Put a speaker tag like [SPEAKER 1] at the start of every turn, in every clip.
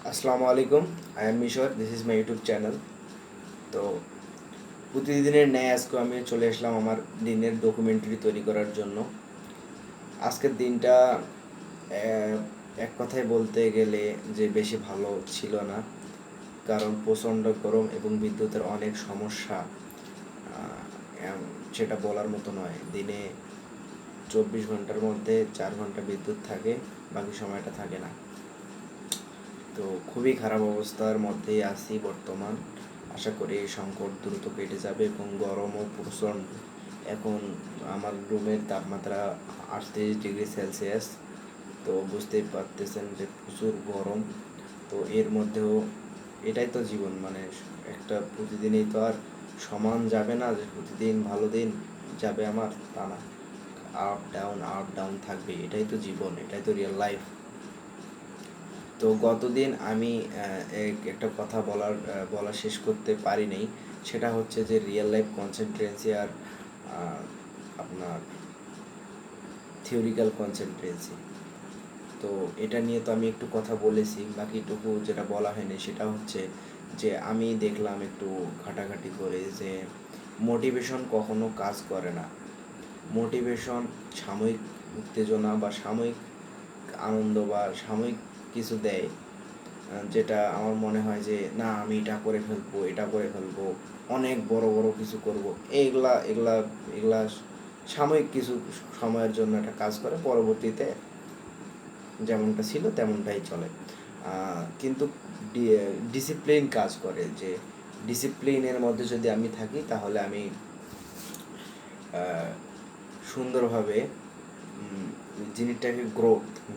[SPEAKER 1] আসসালামু আলাইকুম, I am মিশর, this is my YouTube channel. তো প্রতিদিনের ন্যায় আজকে আমি চলে আসলাম আমার দিনের ডকুমেন্টারি তৈরি করার জন্য। আজকের দিনটা আহ, এক কথায় বলতে গেলে যে বেশি ভালো ছিল না, কারণ প্রচণ্ড গরম এবং বিদ্যুতের অনেক সমস্যা। সেটা বলার মতো নয়। দিনে 24 ঘন্টার মধ্যে 4 ঘন্টা বিদ্যুৎ থাকে, বাকি সময়টা থাকে না। তো খুবই খারাপ অবস্থার মধ্যেই আছি বর্তমান। আশা করি এই সংকট দ্রুত কেটে যাবে এবং গরমও প্রচণ্ড। এখন আমার রুমের তাপমাত্রা 38 ডিগ্রি সেলসিয়াস। তো বুঝতেই পারতেছেন যে প্রচুর গরম। তো এর মধ্যেও এটাই তো জীবন, মানে একটা প্রতিদিনই তো আর সমান যাবে না যে প্রতিদিন ভালো দিন যাবে আমার, তা না। আপ ডাউন থাকবে, এটাই তো জীবন, এটাই তো রিয়েল লাইফ। তো গতদিন আমি একটা কথা বলা শেষ করতে পারি নাই। সেটা হচ্ছে যে রিয়েল লাইফ কনসেন্ট্রেন্সি আর আপনার থিওরিক্যাল কনসেন্ট্রেন্সি। তো এটা নিয়ে তো আমি একটু কথা বলেছি, বাকিটুকু যেটা বলা হয়নি সেটা হচ্ছে যে আমি দেখলাম একটু ঘাটাঘাটি করে যে মোটিভেশন কখনো কাজ করে না। মোটিভেশন সাময়িক উত্তেজনা বা সাময়িক আনন্দ বা সাময়িক কিছু দেয়, যেটা আমার মনে হয় যে না, আমি এটা করে ফেলবো, অনেক বড় বড় কিছু করব। এইগুলা এগুলা এগুলা সাময়িক কিছু সময়ের জন্য একটা কাজ করে, পরবর্তীতে যেমনটা ছিল তেমনটাই চলে। কিন্তু ডিসিপ্লিন কাজ করে, যে ডিসিপ্লিনের মধ্যে যদি আমি থাকি তাহলে আমি সুন্দরভাবে জিনিসটাকে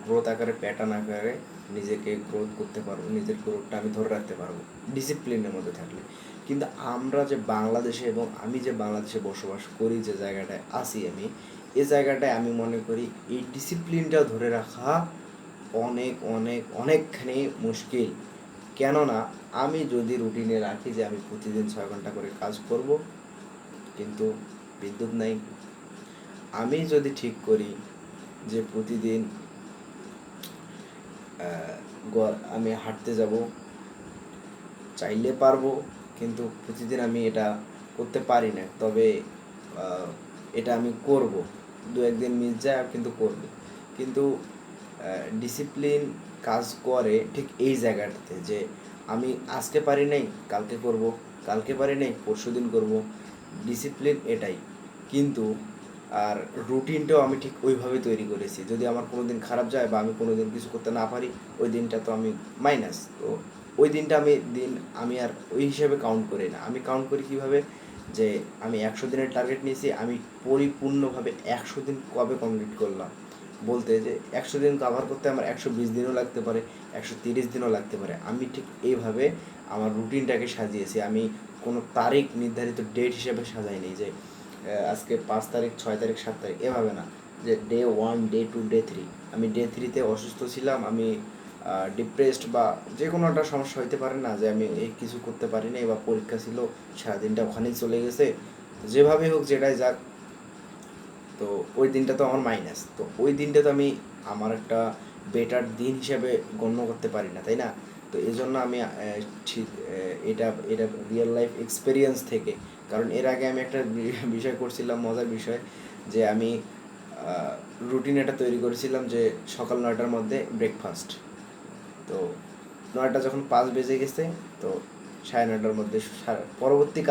[SPEAKER 1] গ্রোথ আকারে, প্যাটার্ন আকারে নিজেকে গ্রোথ করতে পারবো, নিজের গ্রোথটা আমি ধরে রাখতে পারবো ডিসিপ্লিনের মধ্যে থাকলে। কিন্তু আমরা যে বাংলাদেশে এবং আমি যে বাংলাদেশে বসবাস করি, যে জায়গাটায় আছি আমি, এই জায়গাটায় আমি মনে করি এই ডিসিপ্লিনটা ধরে রাখা অনেক অনেক অনেকখানি মুশকিল। কেননা আমি যদি রুটিনে রাখি যে আমি প্রতিদিন 6 ঘন্টা করে কাজ করব, কিন্তু বিদ্যুৎ নাই। আমি যদি ঠিক করি যে প্রতিদিন আমি হাঁটতে যাব, চাইলে পারবো, কিন্তু প্রতিদিন আমি এটা করতে পারি না। তবে এটা আমি করব, দু একদিন মিস যায় কিন্তু করব। কিন্তু ডিসিপ্লিন কাজ করে ঠিক এই জায়গাটাতে, যে আমি আজকে পারি নাই কালকে করব, কালকে পারি নাই পরশু দিন করবো। ডিসিপ্লিন এটাই। কিন্তু আর রুটিনটাও আমি ঠিক ওইভাবে তৈরি করেছি, যদি আমার কোনো দিন খারাপ যায় বা আমি কোনো দিন কিছু করতে না পারি, ওই দিনটা তো আমি মাইনাস। তো ওই দিনটা আমি আর ওই হিসাবে কাউন্ট করি না। আমি কাউন্ট করি কীভাবে, যে আমি 100 দিনের টার্গেট নিয়েছি, আমি পরিপূর্ণভাবে 100 দিন কবে কমপ্লিট করলাম, বলতে যে 100 দিন কভার করতে আমার 120 দিনও লাগতে পারে, 130 দিনও লাগতে পারে। আমি ঠিক এইভাবে আমার রুটিনটাকে সাজিয়েছি। আমি কোনো তারিখ নির্ধারিত ডেট হিসেবে সাজাইনি যে আজকে 5 তারিখ, 6 তারিখ, 7 তারিখ, এভাবে না যে ডে 1, ডে 2, ডে 3। আমি ডে 3-তে অসুস্থ ছিলাম, আমি ডিপ্রেসড বা যে কোনো একটা সমস্যা হইতে পারে না, যে আমি এই কিছু করতে পারি নাই বা পরীক্ষা ছিল, সারাদিনটা ওখানেই চলে গেছে, যেভাবে হোক যেটাই যাক, তো ওই দিনটা তো আমার মাইনাস। তো ওই দিনটা তো আমি আমার একটা বেটার দিন হিসাবে গণ্য করতে পারি না, তাই না? তো এই জন্য আমি ঠিক এটা এটা রিয়েল লাইফ এক্সপিরিয়েন্স থেকে, কারণ এর আগে আমি একটা বিষয় করছিলাম, মজার বিষয়, যে আমি রুটিন এটা তৈরি করেছিলাম যে সকাল 9টার মধ্যে ব্রেকফাস্ট। তো 9টা যখন 5 বেজে গেছে, তো 9:30টার মধ্যে পরবর্তী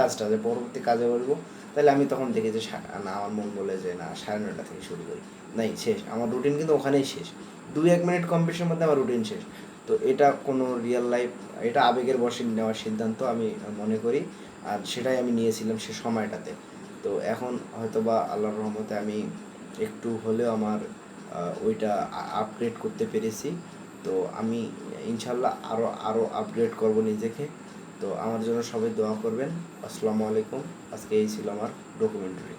[SPEAKER 1] কাজে বলবো, তাহলে আমি তখন দেখি যে না, আমার মন বলে যে না, 9:30 থেকে শুরু করি। নাই, শেষ আমার রুটিন, কিন্তু ওখানেই শেষ। 2-1 মিনিট কম্পিটিশনের মধ্যে আমার রুটিন শেষ। তো এটা কোনো রিয়েল লাইফ, এটা আবেগের বশে নেওয়ার সিদ্ধান্ত আমি মনে করি। আর সেটাই আমি নিয়েছিলাম সে সময়টাতে। তো এখন হয়তো বা আল্লাহর রহমতে আমি একটু হলেও আমার ওইটা আপগ্রেড করতে পেরেছি। তো আমি ইনশাল্লাহ আরও আরও আপগ্রেড করব নিজেকে। তো আমার জন্য সবাই দোয়া করবেন। আসসালামু আলাইকুম। আজকে এই ছিল আমার ডকুমেন্টারি।